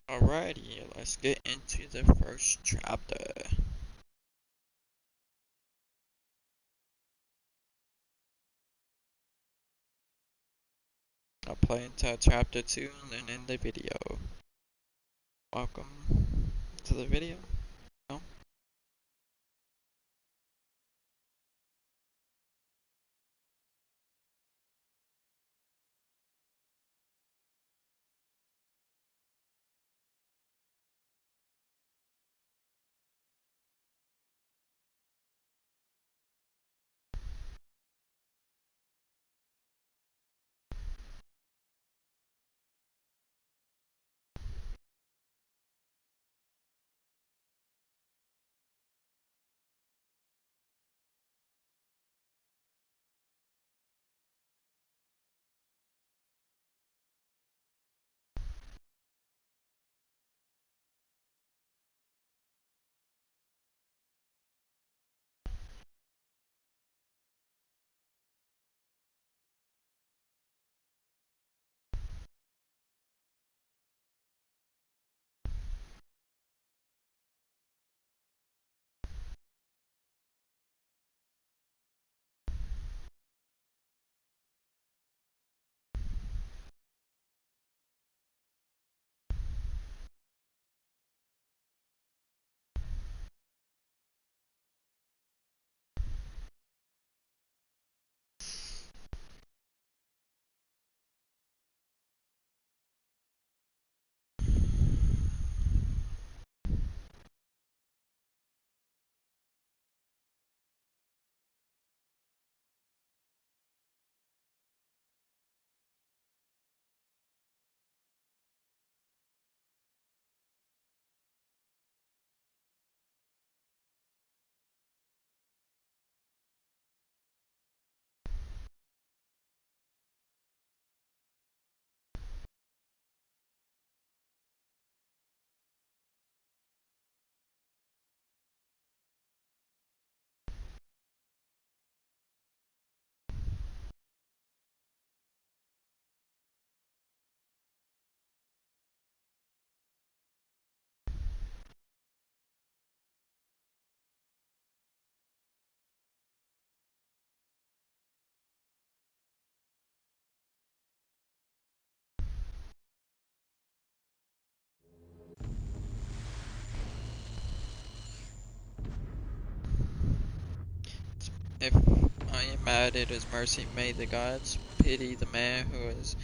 Alrighty, let's get into the first chapter. I'll play into chapter 2 and then end the video. Welcome to the video. No? If I am mad at his mercy, may the gods pity the man who is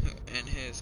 in his.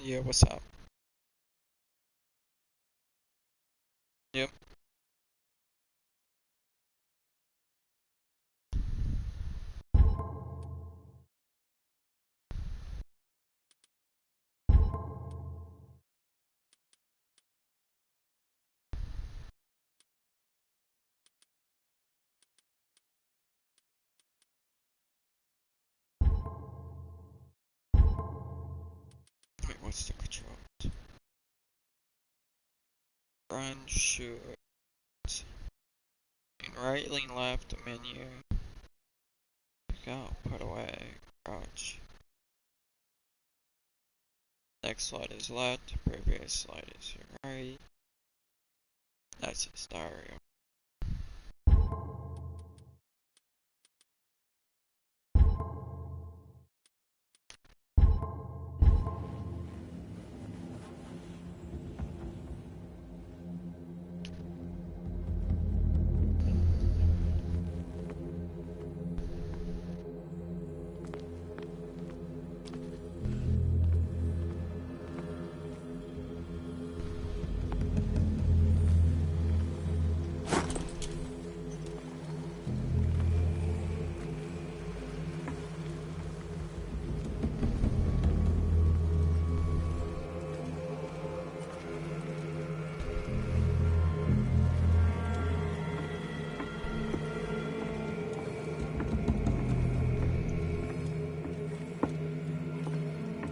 Yeah, what's up? Yep. Run, shoot. Right, lean left, menu. Go, put away. Crouch. Next slide is left, previous slide is right. That's his diary.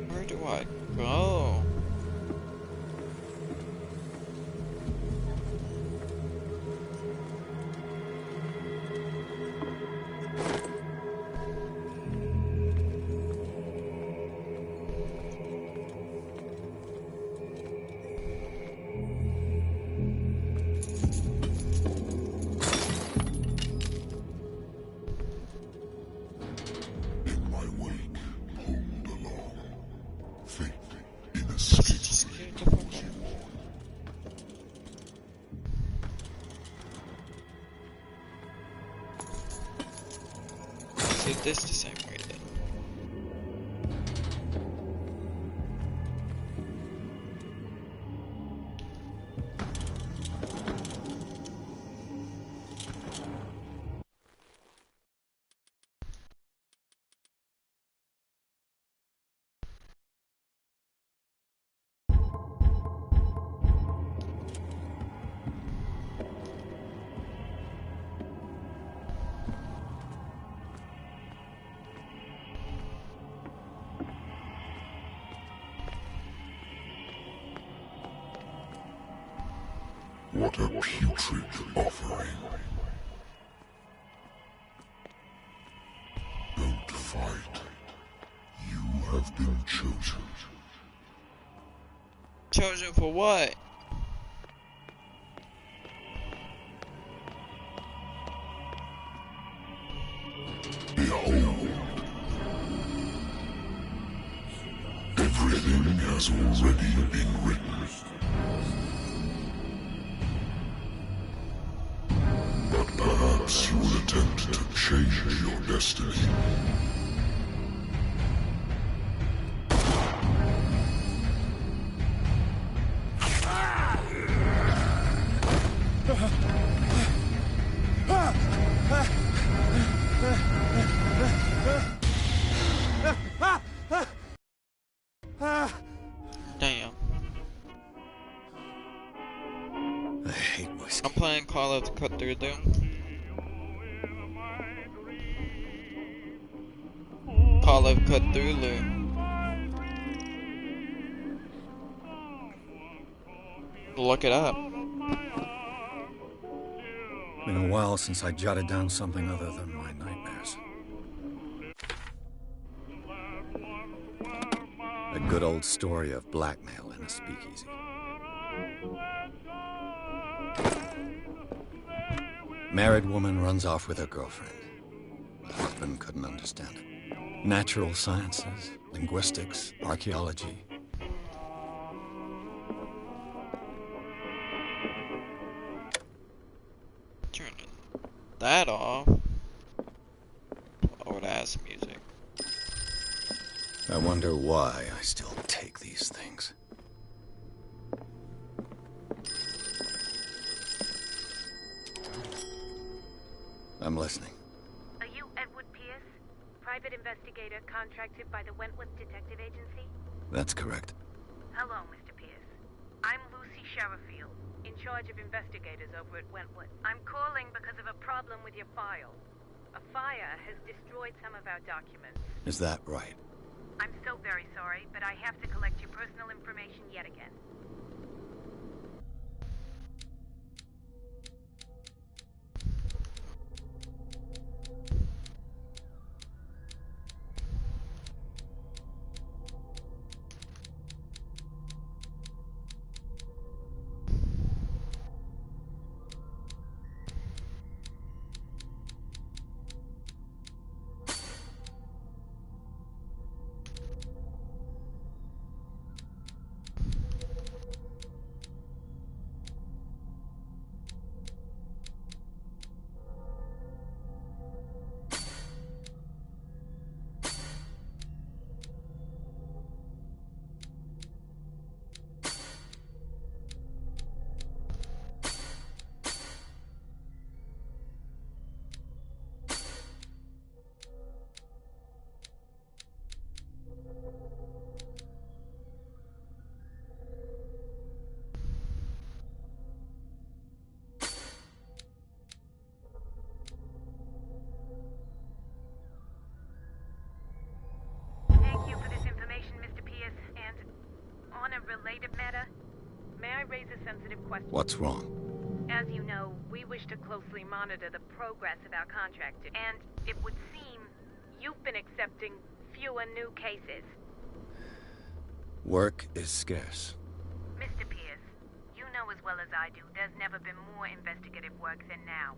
Where do I go? In my wake, hold along. Faith in a Just spirit. get the fuck out. So this the same way then. What a putrid offering. Don't fight. You have been chosen. Chosen for what? Behold. Everything has already been written. But perhaps you will attempt to change your destiny. Damn. I hate whiskey. I'm playing Call of Cthulhu. Call of Cthulhu. Look it up. Been a while since I jotted down something other than my nightmares. A good old story of blackmail in a speakeasy. Married woman runs off with her girlfriend. The husband couldn't understand it. Natural sciences, linguistics, archaeology. Turn that off. Old ass music. I wonder why I still take these things. I'm listening. Are you Edward Pierce, private investigator contracted by the Wentworth Detective Agency? That's correct. Hello, Mr. Pierce. I'm Lucy Sherifield, in charge of investigators over at Wentworth. I'm calling because of a problem with your file. A fire has destroyed some of our documents. Is that right? I'm so very sorry, but I have to collect your personal information yet again. a sensitive question. What's wrong? As you know, we wish to closely monitor the progress of our contract, and it would seem you've been accepting fewer new cases. Work is scarce. Mr. Pierce, you know as well as I do, there's never been more investigative work than now.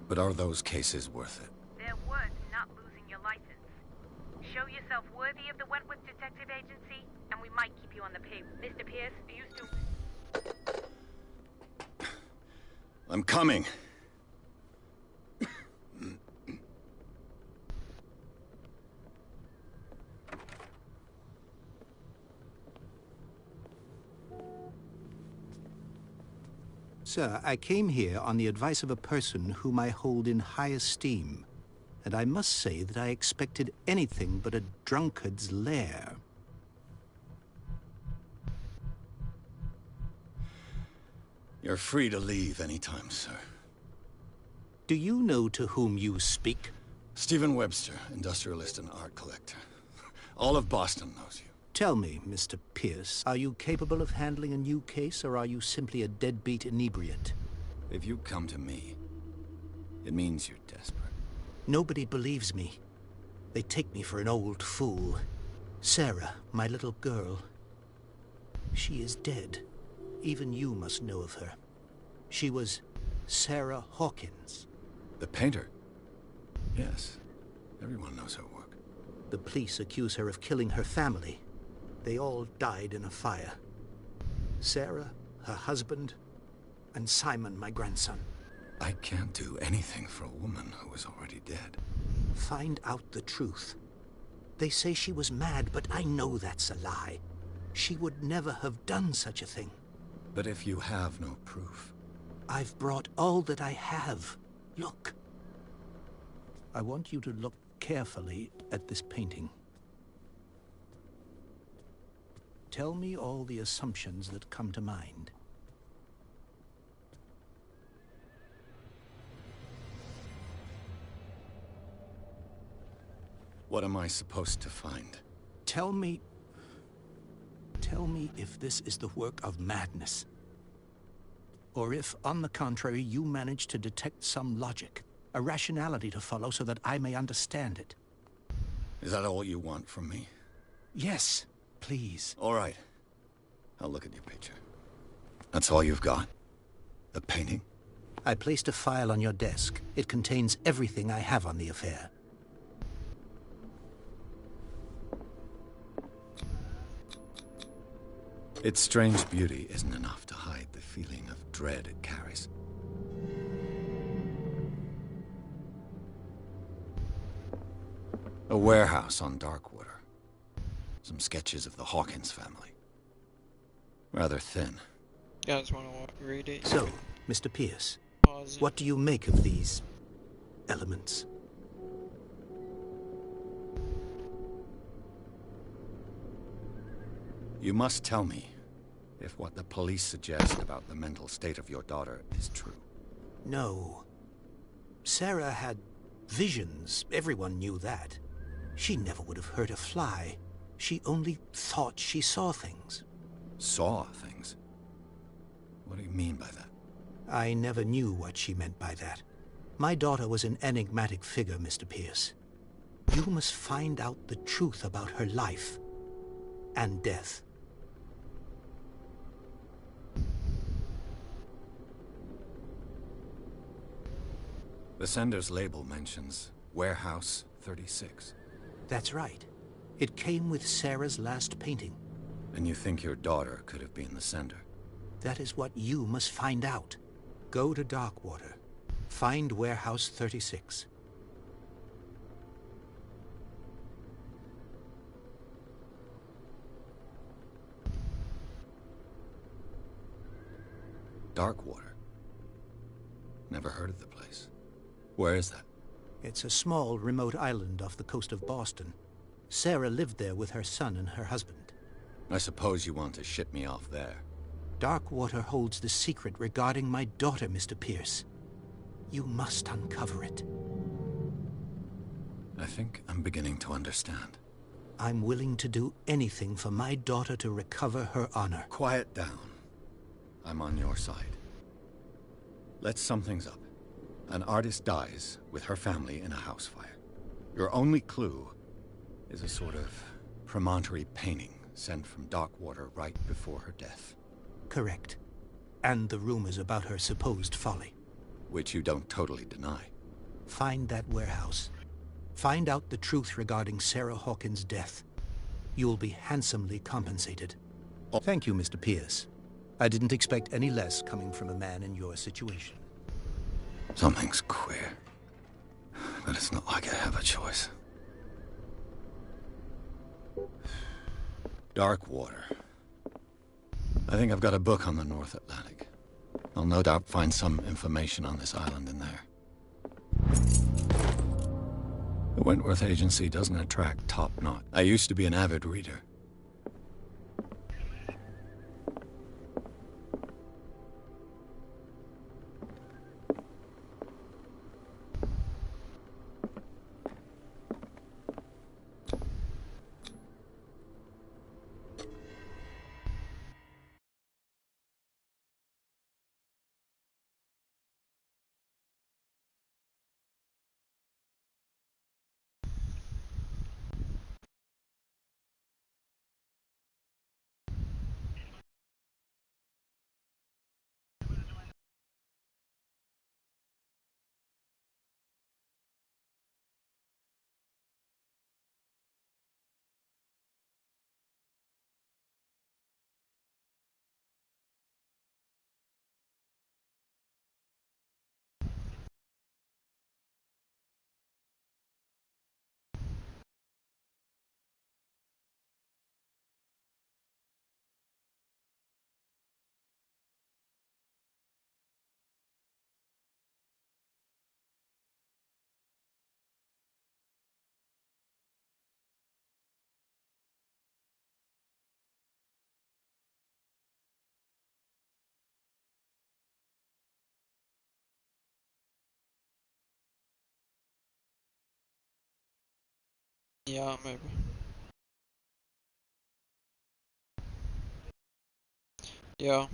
But are those cases worth it? They're worth not losing your license. Show yourself worthy of the Wentworth Detective Agency, and we might keep you on the pay. Mr. Pierce, do you still... I'm coming. Sir, I came here on the advice of a person whom I hold in high esteem, and I must say that I expected anything but a drunkard's lair. You're free to leave anytime, sir. Do you know to whom you speak? Stephen Webster, industrialist and art collector. All of Boston knows you. Tell me, Mr. Pierce, are you capable of handling a new case, or are you simply a deadbeat inebriate? If you come to me, it means you're desperate. Nobody believes me. They take me for an old fool. Sarah, my little girl. She is dead. Even you must know of her. She was Sarah Hawkins. The painter? Yes. Everyone knows her work. The police accuse her of killing her family. They all died in a fire. Sarah, her husband, and Simon, my grandson. I can't do anything for a woman who is already dead. Find out the truth. They say she was mad, but I know that's a lie. She would never have done such a thing. But if you have no proof... I've brought all that I have. Look. I want you to look carefully at this painting. Tell me all the assumptions that come to mind. What am I supposed to find? Tell me if this is the work of madness. Or if, on the contrary, you manage to detect some logic, a rationality to follow so that I may understand it. Is that all you want from me? Yes, please. All right. I'll look at your picture. That's all you've got? The painting? I placed a file on your desk. It contains everything I have on the affair. Its strange beauty isn't enough to hide the feeling of dread it carries. A warehouse on Darkwater. Some sketches of the Hawkins family. Rather thin. You guys want to read it? So, Mr. Pierce, Pause it. what do you make of these elements? You must tell me if what the police suggest about the mental state of your daughter is true. No. Sarah had visions. Everyone knew that. She never would have hurt a fly. She only thought she saw things. Saw things? What do you mean by that? I never knew what she meant by that. My daughter was an enigmatic figure, Mr. Pierce. You must find out the truth about her life and death. The sender's label mentions Warehouse 36. That's right. It came with Sarah's last painting. And you think your daughter could have been the sender? That is what you must find out. Go to Darkwater. Find Warehouse 36. Darkwater? Never heard of the place. Where is that? It's a small, remote island off the coast of Boston. Sarah lived there with her son and her husband. I suppose you want to ship me off there. Darkwater holds the secret regarding my daughter, Mr. Pierce. You must uncover it. I think I'm beginning to understand. I'm willing to do anything for my daughter to recover her honor. Quiet down. I'm on your side. Let's sum things up. An artist dies with her family in a house fire. Your only clue is a sort of promontory painting sent from Darkwater right before her death. Correct. And the rumors about her supposed folly. Which you don't totally deny. Find that warehouse. Find out the truth regarding Sarah Hawkins' death. You'll be handsomely compensated. Thank you, Mr. Pierce. I didn't expect any less coming from a man in your situation. Something's queer. But it's not like I have a choice. Darkwater. I think I've got a book on the North Atlantic. I'll no doubt find some information on this island in there. The Wentworth Agency doesn't attract top-notch. I used to be an avid reader. Yeah, maybe. Yeah.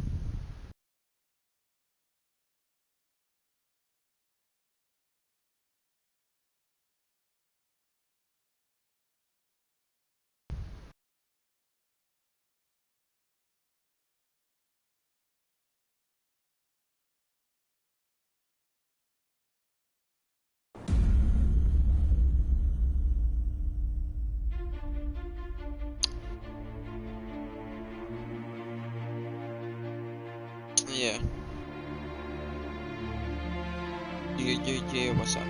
Yeah. Yeah, what's up?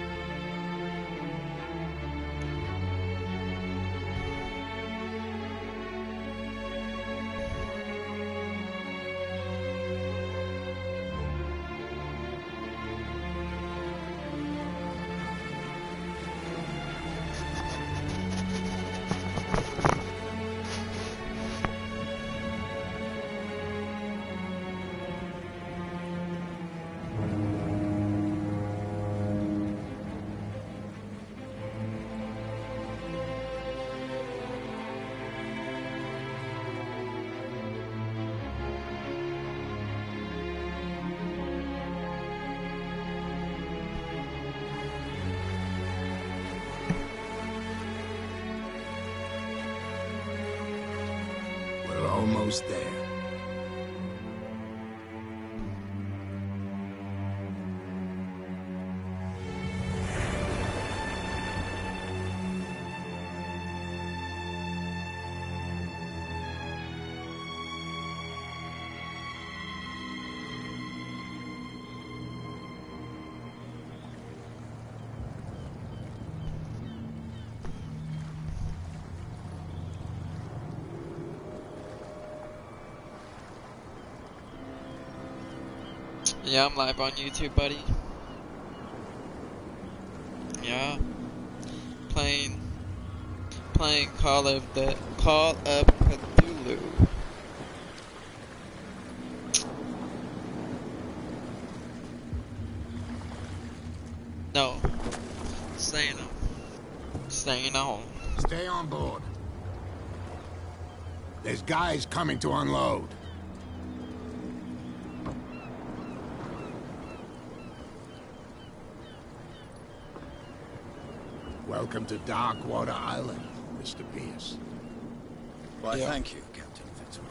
We're almost there. Yeah, I'm live on YouTube, buddy. Yeah. Playing Call of Cthulhu. No. Staying home. Stay on board. There's guys coming to unload. Welcome to Darkwater Island, Mr. Pierce. Why, Yeah. thank you, Captain Fitzroy.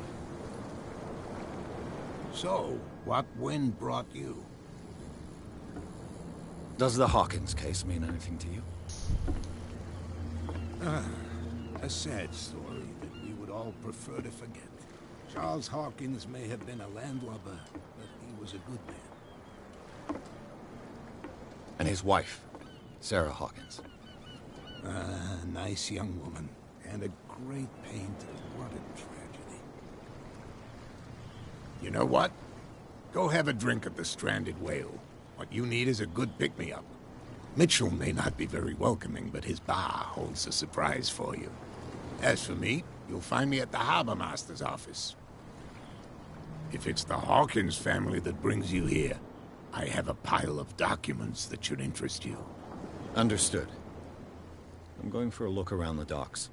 So, what wind brought you? Does the Hawkins case mean anything to you? A sad story that we would all prefer to forget. Charles Hawkins may have been a landlubber, but he was a good man. And his wife, Sarah Hawkins. A nice young woman, and a great painter. What a tragedy. You know what? Go have a drink at the Stranded Whale. What you need is a good pick-me-up. Mitchell may not be very welcoming, but his bar holds a surprise for you. As for me, you'll find me at the Harbor Master's office. If it's the Hawkins family that brings you here, I have a pile of documents that should interest you. Understood. I'm going for a look around the docks.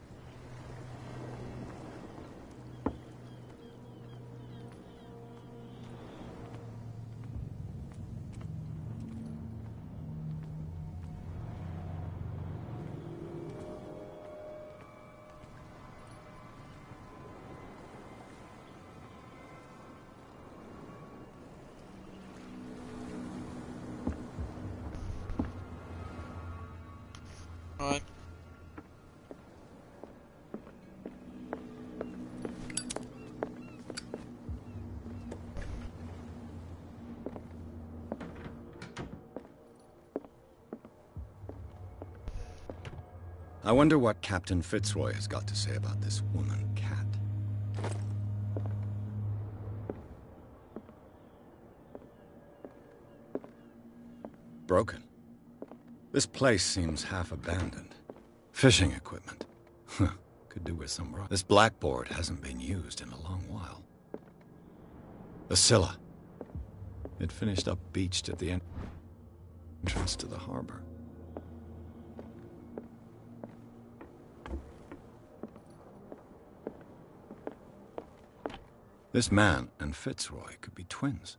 Alright. I wonder what Captain Fitzroy has got to say about this woman cat. Broken. This place seems half abandoned. Fishing equipment. Could do with some rock. This blackboard hasn't been used in a long while. The Scylla. It finished up beached at the entrance to the harbor. This man and Fitzroy could be twins.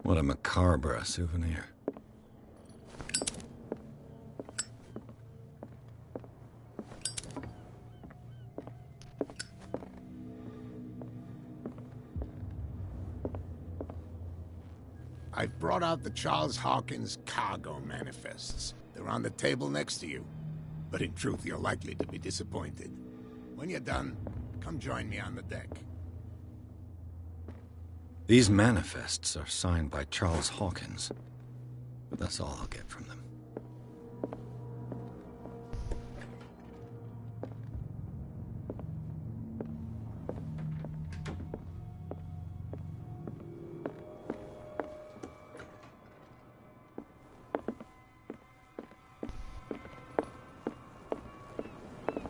What a macabre souvenir. I've brought out the Charles Hawkins cargo manifests. They're on the table next to you. But in truth, you're likely to be disappointed. When you're done, come join me on the deck. These manifests are signed by Charles Hawkins, but that's all I'll get from them.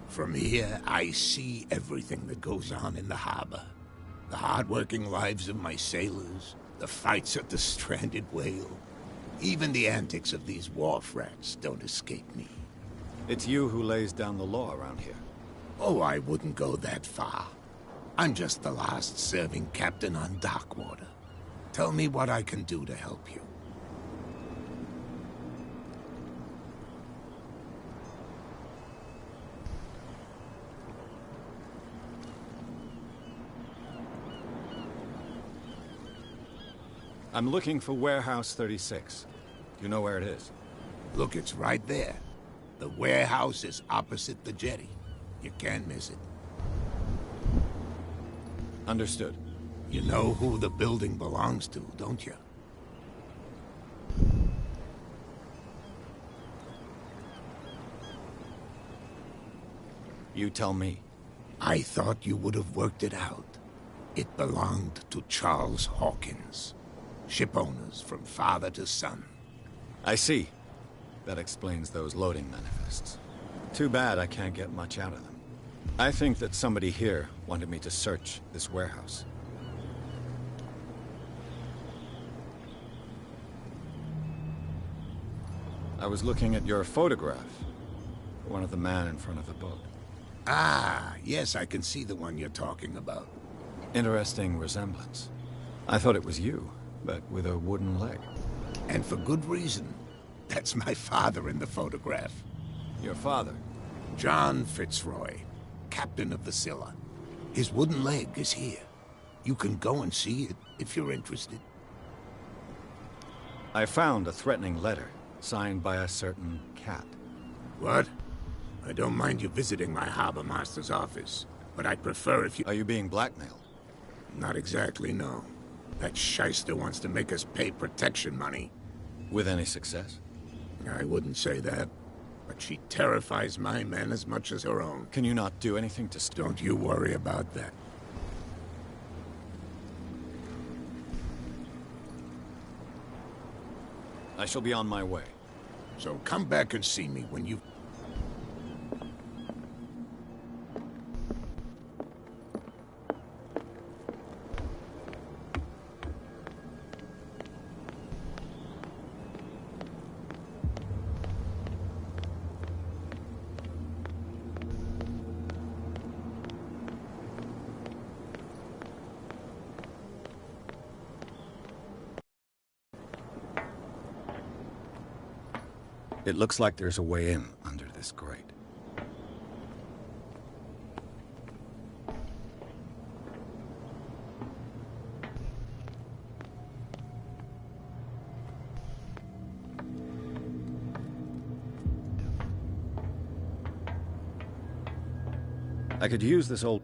From here, I see everything that goes on in the harbor. The hard-working lives of my sailors, the fights at the Stranded Whale. Even the antics of these wharf rats don't escape me. It's you who lays down the law around here. Oh, I wouldn't go that far. I'm just the last serving captain on Darkwater. Tell me what I can do to help you. I'm looking for Warehouse 36. You know where it is? Look, it's right there. The warehouse is opposite the jetty. You can't miss it. Understood. You know who the building belongs to, don't you? You tell me. I thought you would have worked it out. It belonged to Charles Hawkins. Ship owners from father to son. I see. That explains those loading manifests. Too bad I can't get much out of them. I think that somebody here wanted me to search this warehouse. I was looking at your photograph. One of the man in front of the boat. Ah, yes, I can see the one you're talking about. Interesting resemblance. I thought it was you, but with a wooden leg. And for good reason. That's my father in the photograph. Your father? John Fitzroy, captain of the Scylla. His wooden leg is here. You can go and see it if you're interested. I found a threatening letter, signed by a certain cat. What? I don't mind you visiting my harbor master's office, but I'd prefer if you... Are you being blackmailed? Not exactly, no. That shyster wants to make us pay protection money. With any success? I wouldn't say that, but she terrifies my men as much as her own. Can you not do anything to stop? Don't you worry about that. I shall be on my way. So come back and see me when you've... It looks like there's a way in under this grate. I could use this old...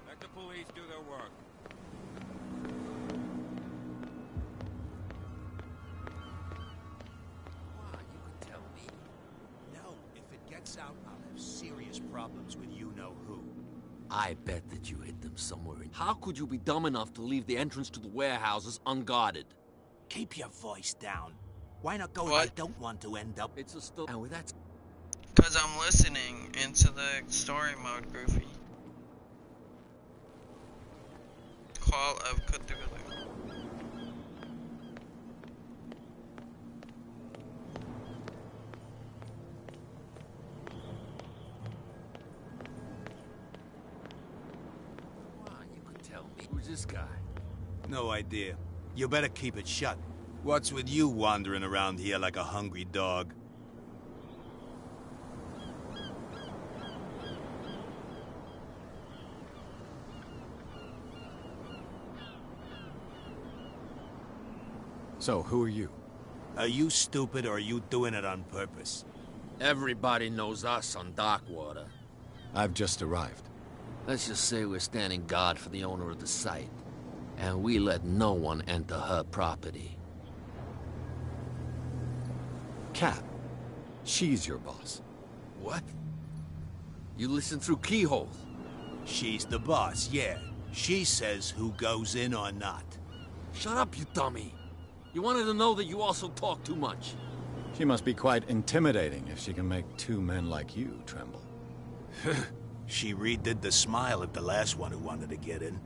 Let the police do their work. Why, you could tell me. No, if it gets out, I'll have serious problems with you-know-who. I bet that you hid them somewhere in... How could you be dumb enough to leave the entrance to the warehouses unguarded? Keep your voice down. Why not go What? if I don't want to end up... It's a still... And with that... Because I'm listening into the story mode, Goofy. Call of Cthulhu. Why, you could tell me. Who's this guy? No idea. You better keep it shut. What's with you wandering around here like a hungry dog? So, who are you? Are you stupid or are you doing it on purpose? Everybody knows us on Darkwater. I've just arrived. Let's just say we're standing guard for the owner of the site. And we let no one enter her property. Cat. She's your boss. What? You listen through keyholes. She's the boss, yeah. She says who goes in or not. Shut up, you dummy. You wanted to know that you also talk too much. She must be quite intimidating if she can make two men like you tremble. She redid the smile at the last one who wanted to get in.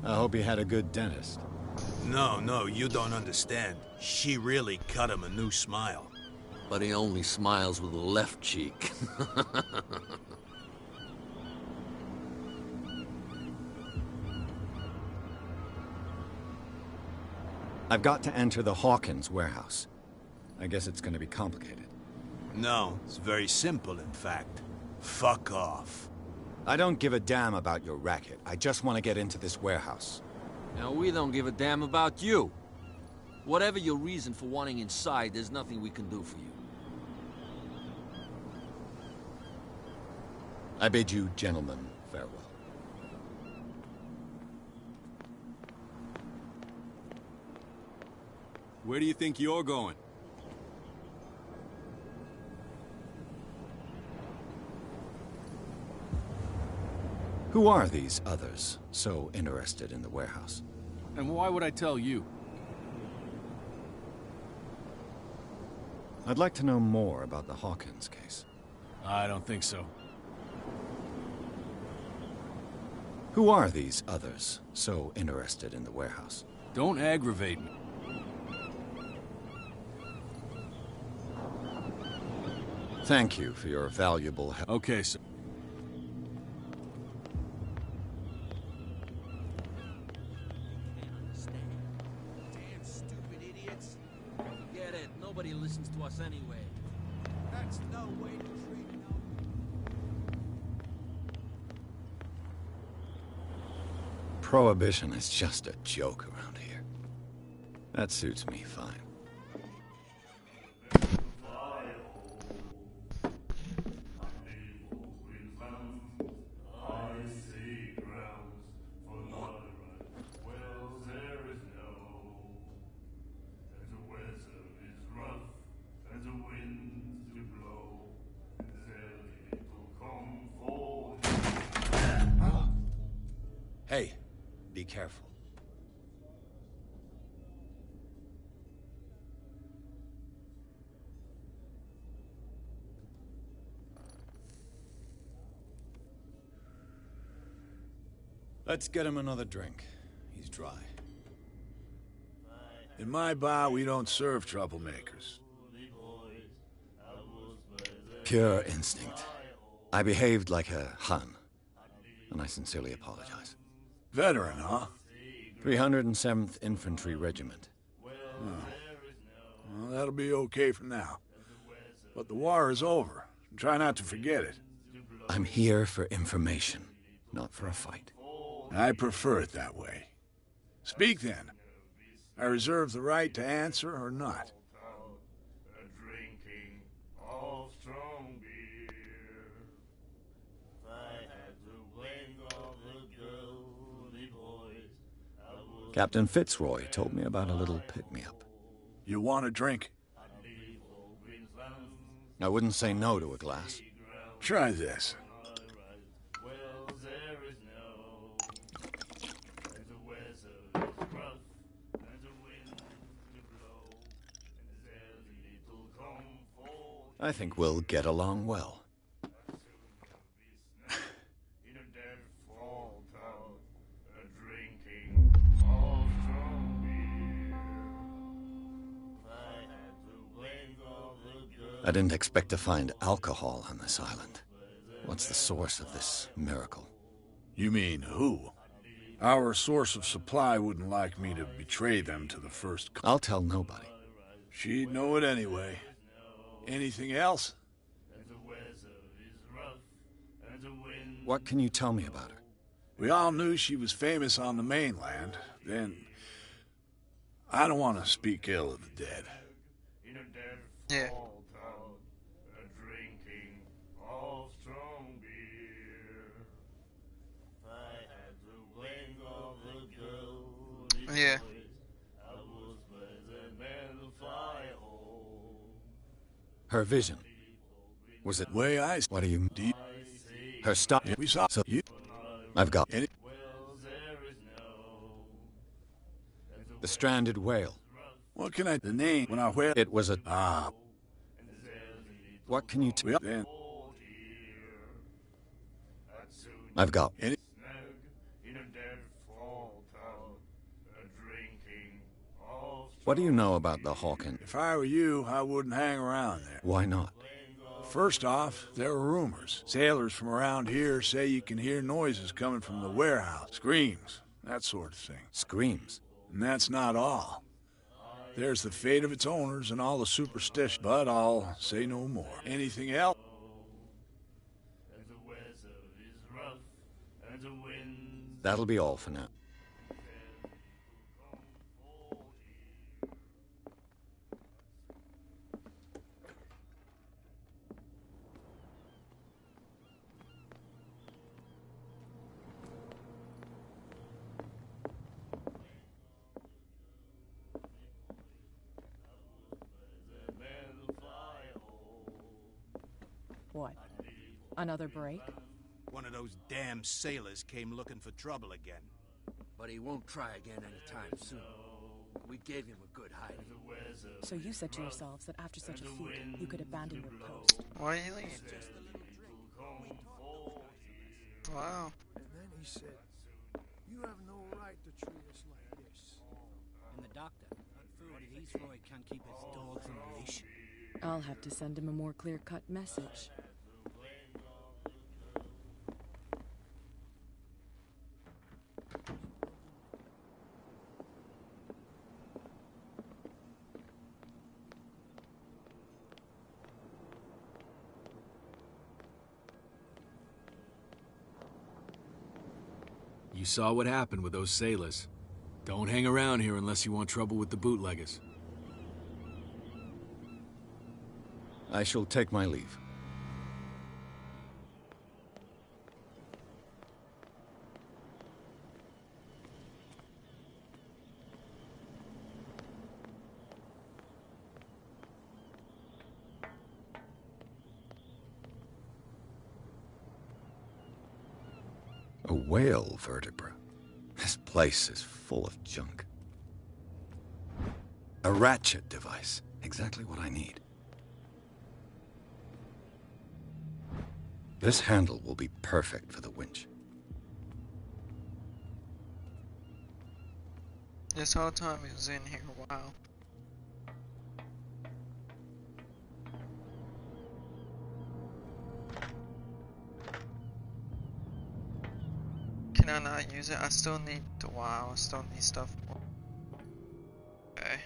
I hope he had a good dentist. No, you don't understand. She really cut him a new smile. But he only smiles with the left cheek. I've got to enter the Hawkins warehouse. I guess it's going to be complicated. No, it's very simple, in fact. Fuck off. I don't give a damn about your racket. I just want to get into this warehouse. Now, we don't give a damn about you. Whatever your reason for wanting inside, there's nothing we can do for you. I bid you gentlemen farewell. Where do you think you're going? Who are these others so interested in the warehouse? And why would I tell you? I'd like to know more about the Hawkins case. I don't think so. Who are these others so interested in the warehouse? Don't aggravate me. Thank you for your valuable help. Okay, sir. Damn stupid idiots. Get it. Nobody listens to us anyway. That's no way to treat no. Prohibition is just a joke around here. That suits me fine. Hey, be careful. Let's get him another drink. He's dry. In my bar, we don't serve troublemakers. Pure instinct. I behaved like a Hun, and I sincerely apologize. Veteran, huh? 307th Infantry Regiment. Well, that'll be okay for now. But the war is over. Try not to forget it. I'm here for information, not for a fight. I prefer it that way. Speak then. I reserve the right to answer or not. Captain Fitzroy told me about a little pick-me-up. You want a drink? I wouldn't say no to a glass. Try this. I think we'll get along well. I didn't expect to find alcohol on this island. What's the source of this miracle? You mean who? Our source of supply wouldn't like me to betray them to the first... I'll tell nobody. She'd know it anyway. Anything else? What can you tell me about her? We all knew she was famous on the mainland. Then... I don't want to speak ill of the dead. Yeah. Yeah. Her vision. Was it... Way I... What do you... Her stop... We saw... So... You... I've got... Any... The stranded whale. What can I... The name... When I whale... It was a... Ah... What can you... Then... I've got... Any... What do you know about the Hawkins? If I were you, I wouldn't hang around there. Why not? First off, there are rumors. Sailors from around here say you can hear noises coming from the warehouse. Screams. That sort of thing. Screams? And that's not all. There's the fate of its owners and all the superstition. But I'll say no more. Anything else? That'll be all for now. What? Another break? One of those damn sailors came looking for trouble again. but he won't try again anytime soon. We gave him a good hiding. So you said to yourselves that after such a feat, you could abandon your post. Why are you leaving? Wow. And then he said, "You have no right to treat us like this." And the doctor, what if he's Freud can't keep his dogs in a leash? I'll have to send him a more clear-cut message. You saw what happened with those sailors. Don't hang around here unless you want trouble with the bootleggers. I shall take my leave. A whale vertebra. This place is full of junk. A ratchet device. Exactly what I need. This handle will be perfect for the winch. This whole time he was in here, wow. Can I not use it? I still need the wow, I still need stuff. Okay.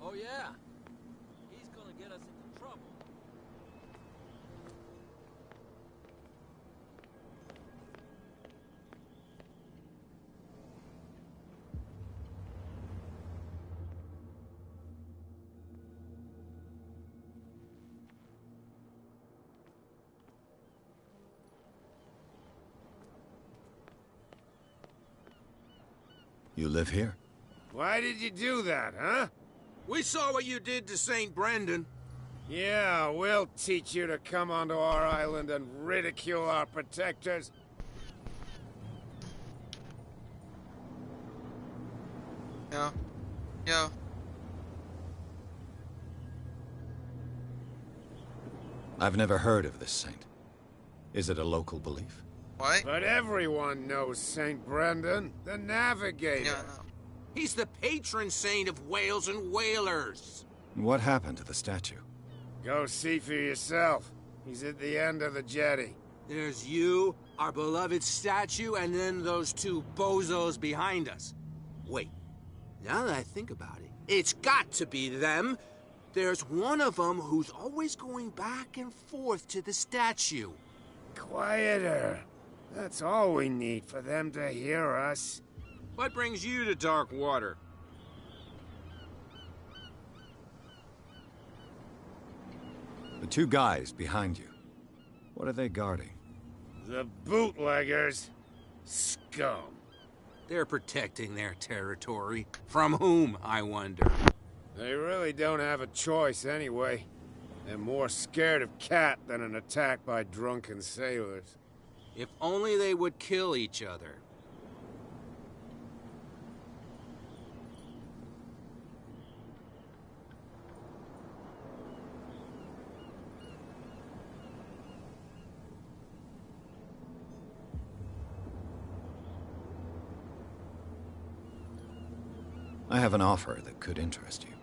Oh yeah? He's gonna get us into trouble. You live here? Why did you do that, huh? We saw what you did to St. Brendan. Yeah, we'll teach you to come onto our island and ridicule our protectors. Yo. Yo. I've never heard of this saint. Is it a local belief? What? But everyone knows St. Brendan, the navigator. Yeah, no. He's the patron saint of whales and whalers. What happened to the statue? Go see for yourself. He's at the end of the jetty. There's you, our beloved statue, and then those two bozos behind us. Wait, now that I think about it, it's got to be them. There's one of them who's always going back and forth to the statue. Quieter. That's all we need for them to hear us. What brings you to dark water? The two guys behind you. What are they guarding? The bootleggers. Scum. They're protecting their territory. From whom, I wonder? They really don't have a choice anyway. They're more scared of Cat than an attack by drunken sailors. If only they would kill each other. I have an offer that could interest you.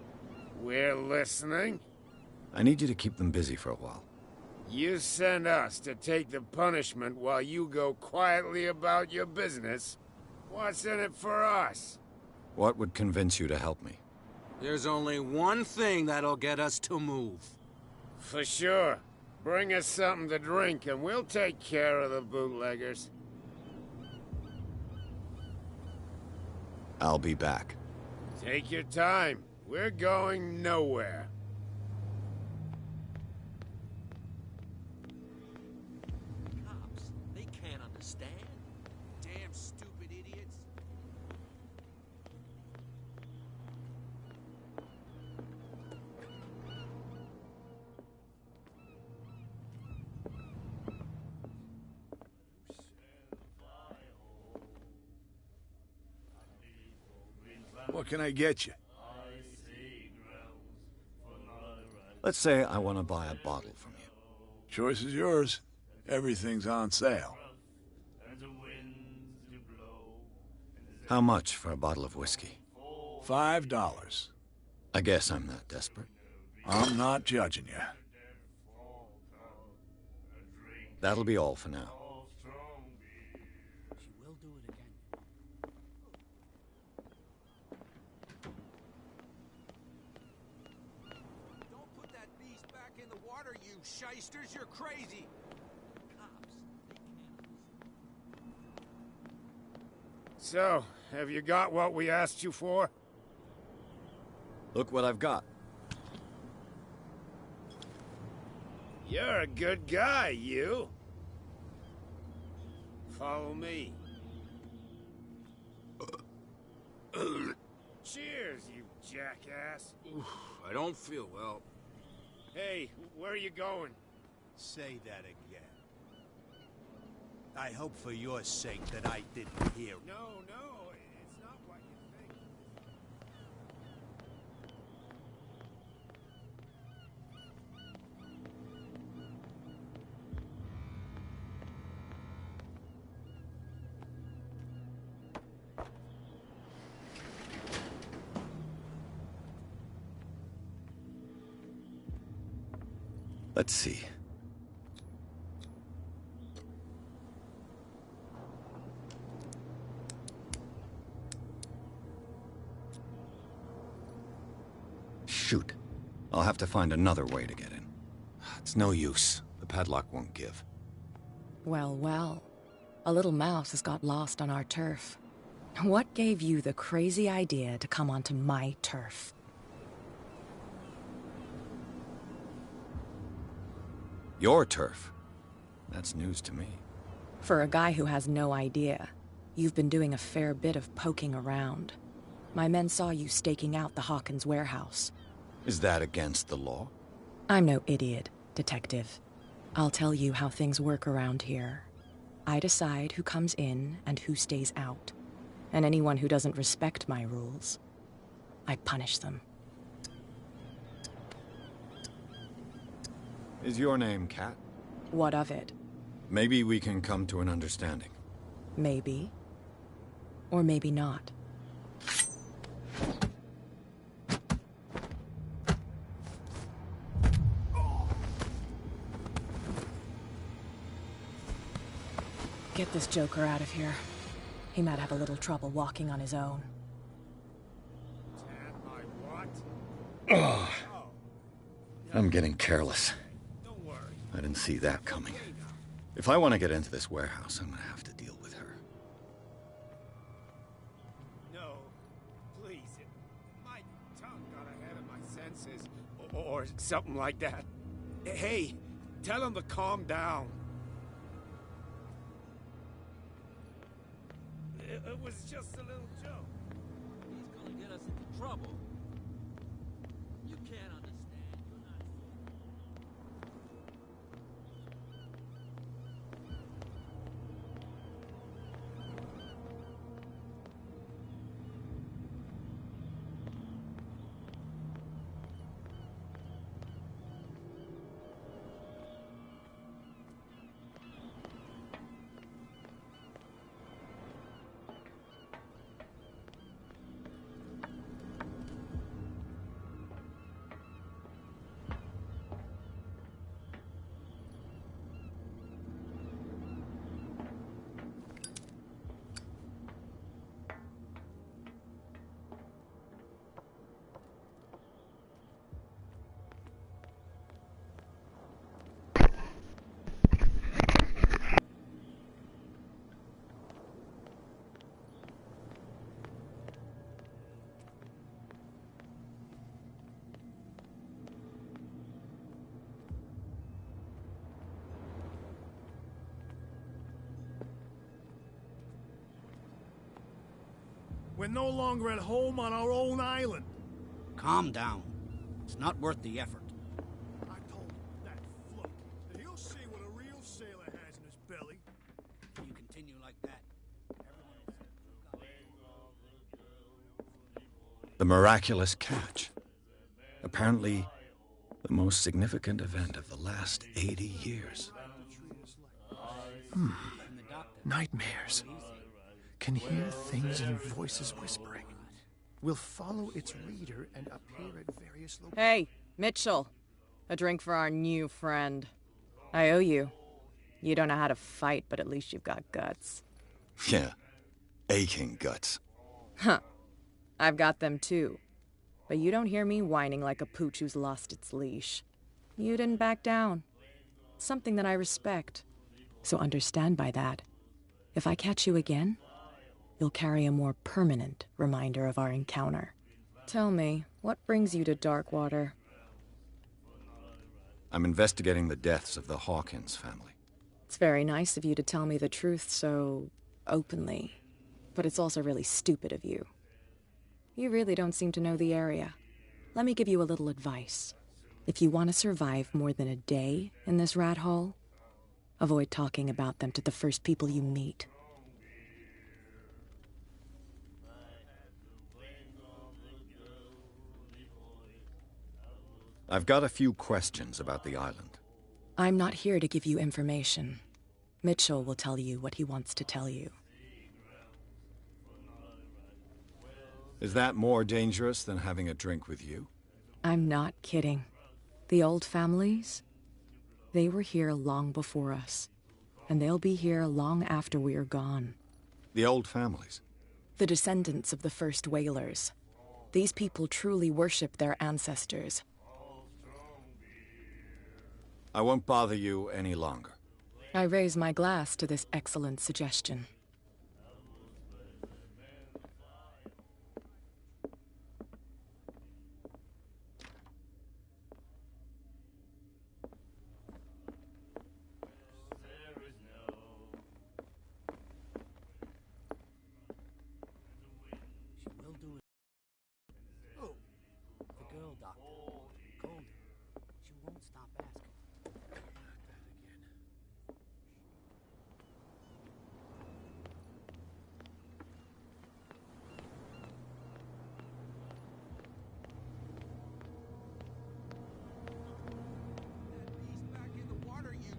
We're listening. I need you to keep them busy for a while. You send us to take the punishment while you go quietly about your business. What's in it for us? What would convince you to help me? There's only one thing that'll get us to move. For sure. Bring us something to drink and we'll take care of the bootleggers. I'll be back. Take your time. We're going nowhere. Cops, they can't understand. Damn stupid idiots. What can I get you? Let's say I want to buy a bottle from you. Choice is yours. Everything's on sale. How much for a bottle of whiskey? $5. I guess I'm not desperate. I'm not judging you. That'll be all for now. She will do it again. Don't put that beast back in the water, you shysters! You're crazy! Cops, they can't. So, have you got what we asked you for? Look what I've got. You're a good guy, you. Follow me. Cheers, you jackass. I don't feel well. Hey, where are you going? Say that again. I hope for your sake that I didn't hear. No, it's not what you think. Let's see. Shoot. I'll have to find another way to get in. It's no use. The padlock won't give. Well, well. A little mouse has got lost on our turf. What gave you the crazy idea to come onto my turf? Your turf? That's news to me. For a guy who has no idea, you've been doing a fair bit of poking around. My men saw you staking out the Hawkins warehouse. Is that against the law? I'm no idiot, Detective. I'll tell you how things work around here. I decide who comes in and who stays out. And anyone who doesn't respect my rules, I punish them. Is your name Kat? What of it? Maybe we can come to an understanding. Maybe. Or maybe not. Get this joker out of here. He might have a little trouble walking on his own. Ugh. I'm getting careless. I didn't see that coming. If I want to get into this warehouse, I'm gonna have to deal with her. No, please. My tongue got ahead of my senses. Or something like that. Hey, tell him to calm down. It was just a little joke. He's gonna get us into trouble. You can't understand. You're not... we're no longer at home on our own island. Calm down. It's not worth the effort. I told him, that float, that he'll see what a real sailor has in his belly. If you continue like that, The miraculous catch. Apparently, the most significant event of the last 80 years. Nightmares. Can hear things and voices whispering. Will follow its reader and appear at various locations. Hey, Mitchell. A drink for our new friend. I owe you. You don't know how to fight, but at least you've got guts. Yeah, aching guts. Huh. I've got them too. But you don't hear me whining like a pooch who's lost its leash. You didn't back down. Something that I respect. So understand by that, if I catch you again, you'll carry a more permanent reminder of our encounter. Tell me, what brings you to Darkwater? I'm investigating the deaths of the Hawkins family. It's very nice of you to tell me the truth so openly, but it's also really stupid of you. You really don't seem to know the area. Let me give you a little advice. If you want to survive more than a day in this rat hole, avoid talking about them to the first people you meet. I've got a few questions about the island. I'm not here to give you information. Mitchell will tell you what he wants to tell you. Is that more dangerous than having a drink with you? I'm not kidding. The old families, they were here long before us, and they'll be here long after we are gone. The old families? The descendants of the first whalers. These people truly worship their ancestors. I won't bother you any longer. I raise my glass to this excellent suggestion.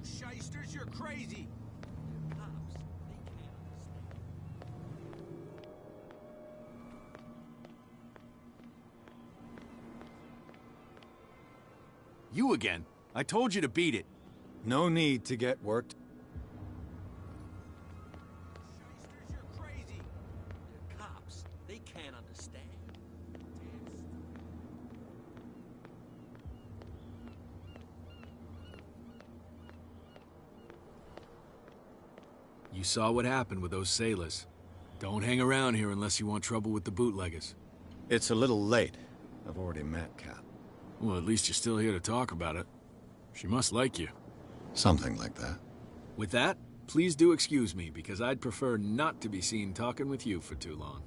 Shysters, you're crazy! You again. I told you to beat it. No need to get worked. Shysters, you're crazy! The cops, they can't understand. You saw what happened with those sailors. Don't hang around here unless you want trouble with the bootleggers. It's a little late. I've already met Kat. Well, at least you're still here to talk about it. She must like you. Something like that. With that, please do excuse me, because I'd prefer not to be seen talking with you for too long.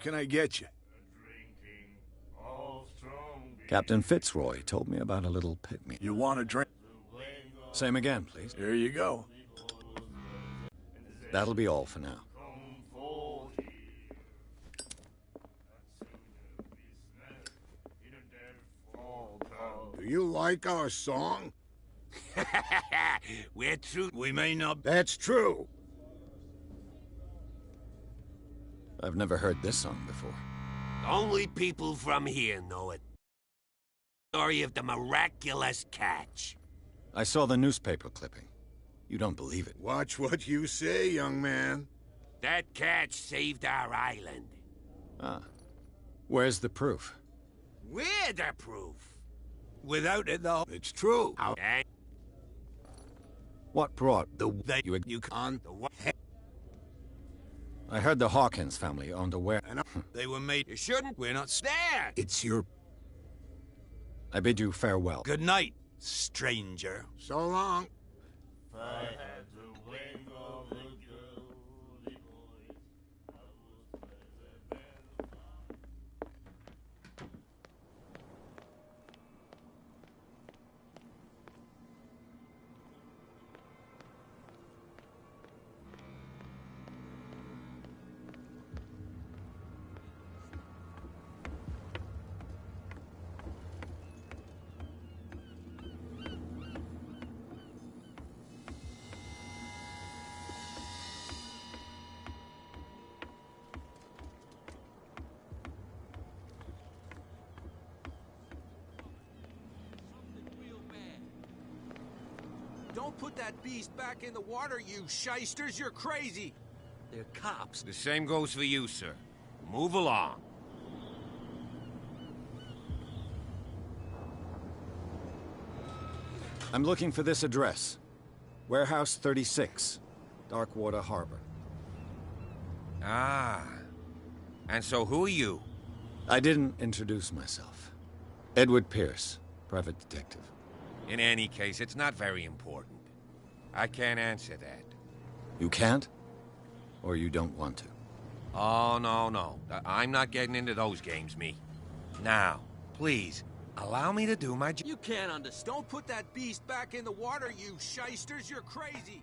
can I get you? Captain Fitzroy told me about a little pick-me. You want a drink? Same again, please. Here you go. That'll be all for now. Do you like our song? We're true. We may not. That's true. I've never heard this song before. Only people from here know it. Story of the miraculous catch. I saw the newspaper clipping. You don't believe it. Watch what you say, young man. That catch saved our island. Ah. Where's the proof? We're the proof. Without it, though, it's true. What brought You on the what? I heard the Hawkins family owned a They were made. You shouldn't. We're not There! It's your. I bid you farewell. Good night, stranger. So long. Don't put that beast back in the water, you shysters! You're crazy! They're cops. The same goes for you, sir. Move along. I'm looking for this address. Warehouse 36, Darkwater Harbor. Ah. And so who are you? I didn't introduce myself. Edward Pierce, private detective. In any case, it's not very important. I can't answer that. You can't? Or you don't want to? Oh, no. I'm not getting into those games, me. Now, please, allow me to do my job. You can't understand. Don't put that beast back in the water, you shysters! You're crazy!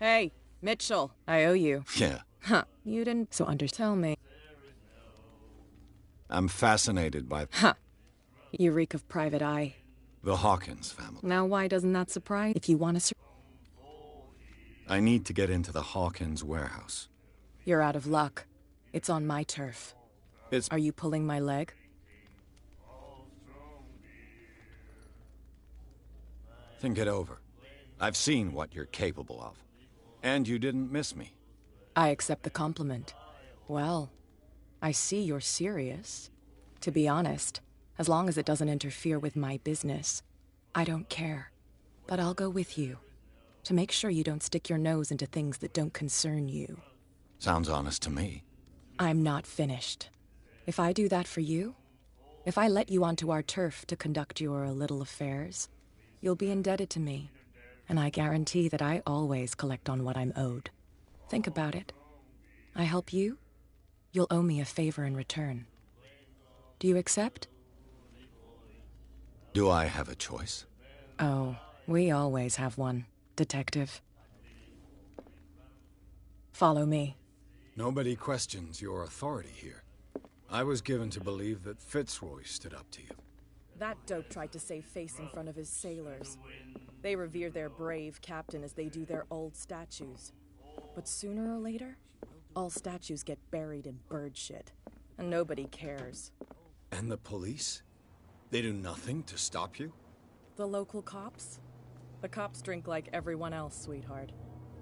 Hey, Mitchell, I owe you. Yeah. Huh, you didn't, so tell me. I'm fascinated by Huh, you reek of private eye. the Hawkins family. Now why doesn't that surprise? If you want to I need to get into the Hawkins warehouse. You're out of luck. It's on my turf. Are you pulling my leg? Think it over. I've seen what you're capable of. And you didn't miss me. I accept the compliment. Well, I see you're serious. To be honest, as long as it doesn't interfere with my business, I don't care. But I'll go with you, to make sure you don't stick your nose into things that don't concern you. Sounds honest to me. I'm not finished. If I do that for you, if I let you onto our turf to conduct your little affairs, you'll be indebted to me, and I guarantee that I always collect on what I'm owed. Think about it. I help you, you'll owe me a favor in return. Do you accept? Do I have a choice? Oh, we always have one, Detective. Follow me. Nobody questions your authority here. I was given to believe that Fitzroy stood up to you. That dope tried to save face in front of his sailors. They revere their brave captain as they do their old statues. But sooner or later, all statues get buried in bird shit, and nobody cares. And the police? They do nothing to stop you? The local cops? The cops drink like everyone else, sweetheart.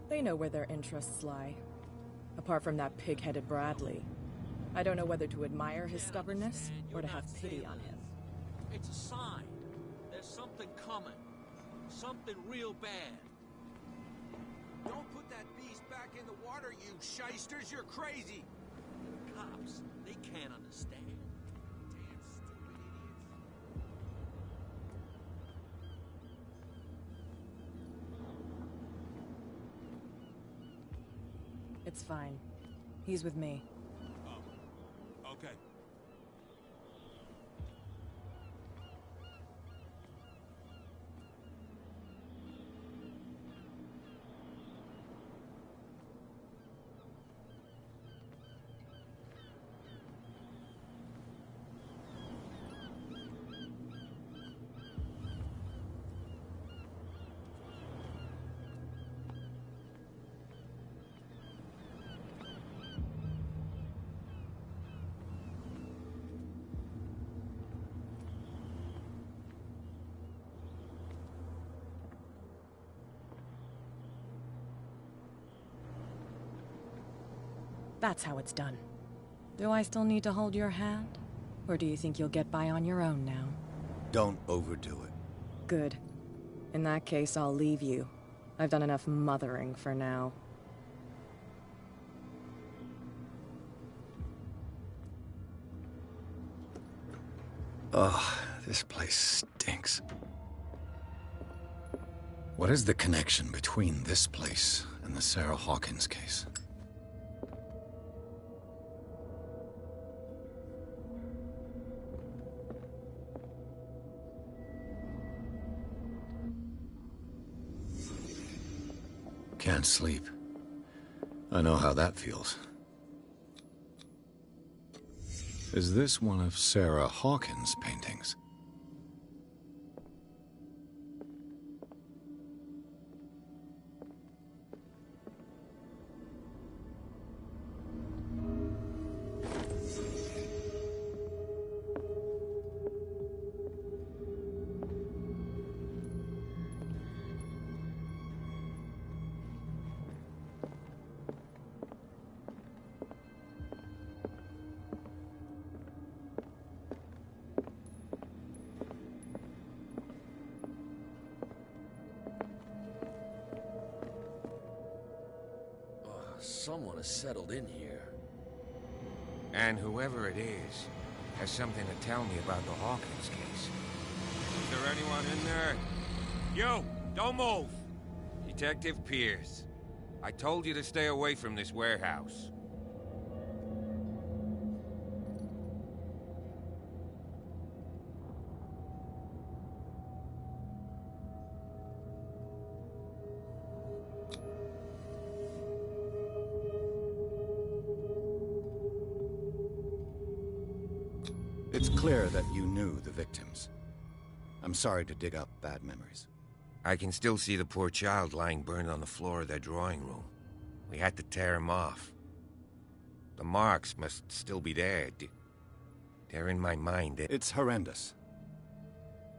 They know where their interests lie. Apart from that pig-headed Bradley, I don't know whether to admire his stubbornness or to have pity on him. It's a sign. There's something coming. Something real bad. Don't put that beast back in the water, you shysters! You're crazy! The cops, they can't understand. Damn stupid idiots. It's fine. He's with me. Oh, okay. That's how it's done. Do I still need to hold your hand? Or do you think you'll get by on your own now? Don't overdo it. Good. In that case, I'll leave you. I've done enough mothering for now. Ugh, this place stinks. What is the connection between this place and the Sarah Hawkins case? Can't sleep. I know how that feels. Is this one of Sarah Hawkins' paintings? Someone has settled in here. And whoever it is has something to tell me about the Hawkins case. Is there anyone in there? You! Don't move! Detective Pierce. I told you to stay away from this warehouse. It's clear that you knew the victims. I'm sorry to dig up bad memories. I can still see the poor child lying burned on the floor of their drawing room. We had to tear him off. The marks must still be there. They're in my mind. It's horrendous.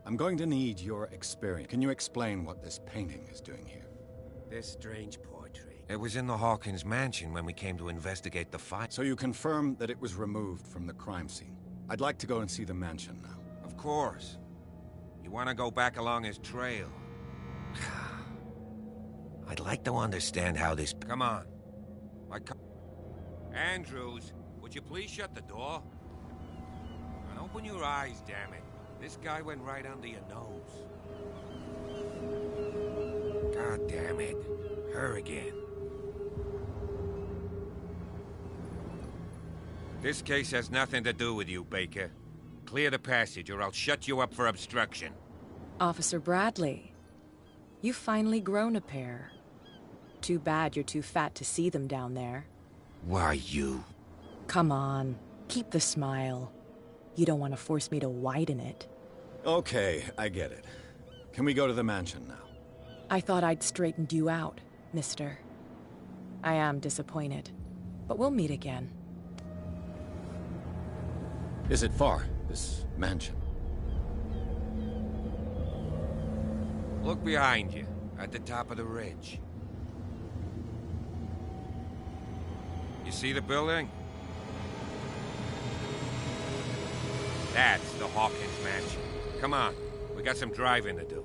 I'm going to need your experience. Can you explain what this painting is doing here? This strange portrait. It was in the Hawkins mansion when we came to investigate the fire. So you confirm that it was removed from the crime scene. I'd like to go and see the mansion now. Of course. You want to go back along his trail? I'd like to understand how this... Come on. Andrews, would you please shut the door? And open your eyes, damn it. This guy went right under your nose. God damn it. Her again. This case has nothing to do with you, Baker. Clear the passage or I'll shut you up for obstruction. Officer Bradley, you've finally grown a pair. Too bad you're too fat to see them down there. Why, you... Come on, keep the smile. You don't want to force me to widen it. Okay, I get it. Can we go to the mansion now? I thought I'd straightened you out, mister. I am disappointed, but we'll meet again. Is it far, this mansion? Look behind you, at the top of the ridge. You see the building? That's the Hawkins mansion. Come on, we got some driving to do.